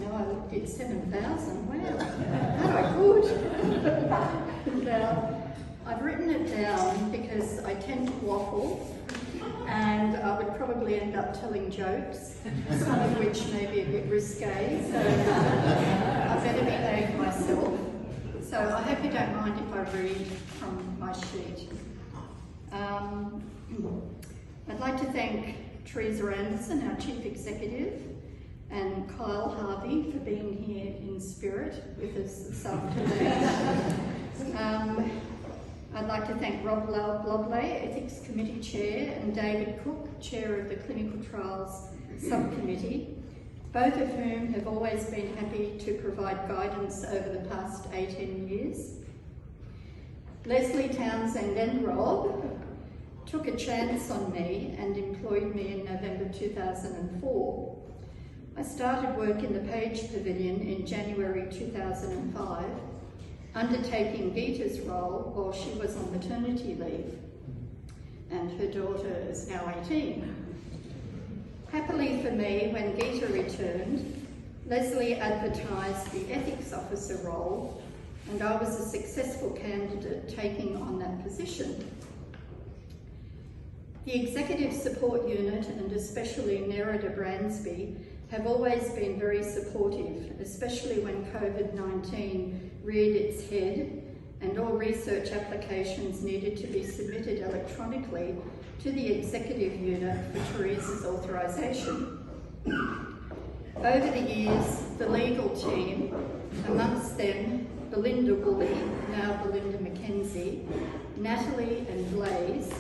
now. I did 7,000. Wow, that I could. And, I've written it down because I tend to waffle, and I would probably end up telling jokes, some of which may be a bit risque, so I better behave myself. So I hope you don't mind if I read from my sheet. I'd like to thank Teresa Anderson, our Chief Executive, and Kyle Harvey for being here in spirit with us this afternoon. I'd like to thank Rob Lobley, Ethics Committee Chair, and David Cook, Chair of the Clinical Trials Subcommittee, both of whom have always been happy to provide guidance over the past 18 years. Leslie Townsend and Rob took a chance on me and employed me in November 2004. I started work in the Page Pavilion in January 2005, undertaking Geeta's role while she was on maternity leave, and her daughter is now 18. Happily for me, when Geeta returned, Leslie advertised the ethics officer role, and I was a successful candidate taking on that position. The Executive Support Unit, and especially Nerida Bransby, have always been very supportive, especially when COVID-19 reared its head and all research applications needed to be submitted electronically to the Executive Unit for Teresa's authorisation. Over the years, the legal team, amongst them Belinda Woolley, now Belinda McKenzie, Natalie and Blaze,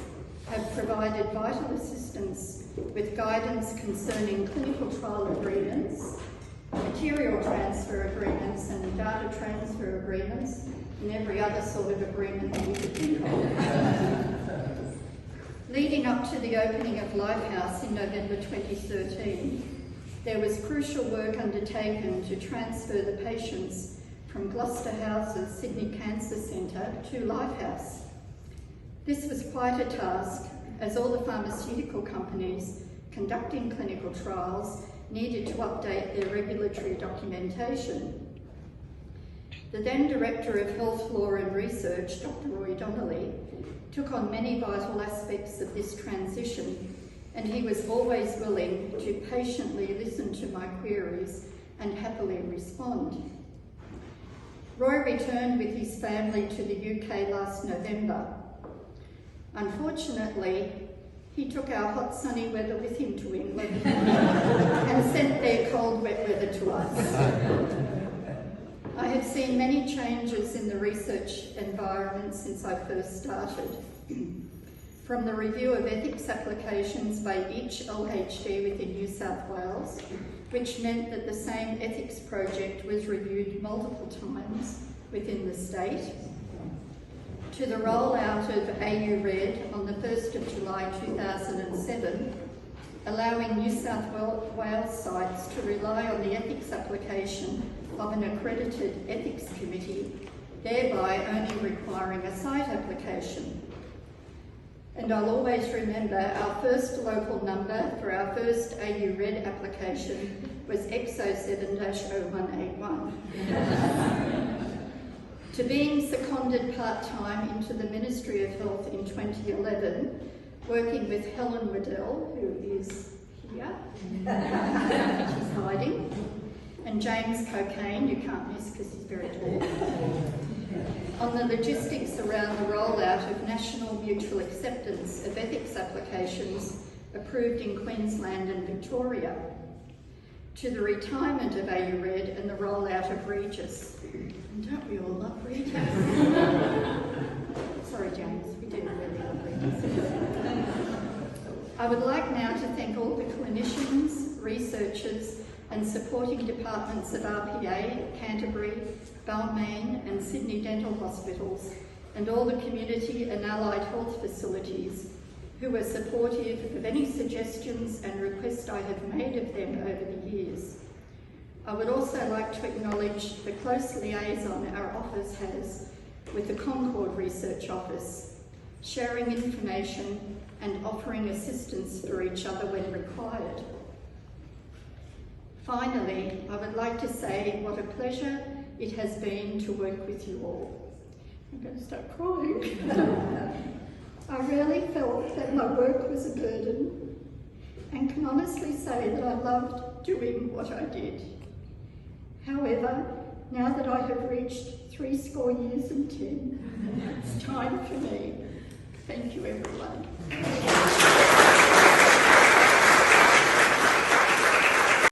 have provided vital assistance with guidance concerning clinical trial agreements, material transfer agreements and data transfer agreements, and every other sort of agreement that you could think of. Leading up to the opening of Lifehouse in November 2013, there was crucial work undertaken to transfer the patients from Gloucester House's Sydney Cancer Centre to Lifehouse. This was quite a task, as all the pharmaceutical companies conducting clinical trials needed to update their regulatory documentation. The then Director of Health Law and Research, Dr. Roy Donnelly, took on many vital aspects of this transition, and he was always willing to patiently listen to my queries and happily respond. Roy returned with his family to the UK last November. Unfortunately, he took our hot sunny weather with him to England and sent their cold wet weather to us. I have seen many changes in the research environment since I first started. From the review of ethics applications by each LHD within New South Wales, which meant that the same ethics project was reviewed multiple times within the state, to the rollout of AU Red on the 1st of July 2007, allowing New South Wales sites to rely on the ethics application of an accredited ethics committee, thereby only requiring a site application. And I'll always remember our first local number for our first AU Red application was XO7-0181. To being seconded part-time into the Ministry of Health in 2011, working with Helen Waddell, who is here, she's hiding, and James Cocaine, you can't miss because he's very tall, on the logistics around the rollout of national mutual acceptance of ethics applications approved in Queensland and Victoria, to the retirement of AU Red and the rollout of Regis. And don't we all love Regis? Sorry, James, we do really love Regis. I would like now to thank all the clinicians, researchers, and supporting departments of RPA, Canterbury, Balmain and Sydney Dental Hospitals, and all the community and allied health facilities who were supportive of any suggestions and requests I have made of them over the years. I would also like to acknowledge the close liaison our office has with the Concord Research Office, sharing information and offering assistance for each other when required. Finally, I would like to say what a pleasure it has been to work with you all. I'm going to start crying. I really felt that my work was a burden and can honestly say that I loved doing what I did. However, now that I have reached 70 years and 10, it's time for me. Thank you, everyone.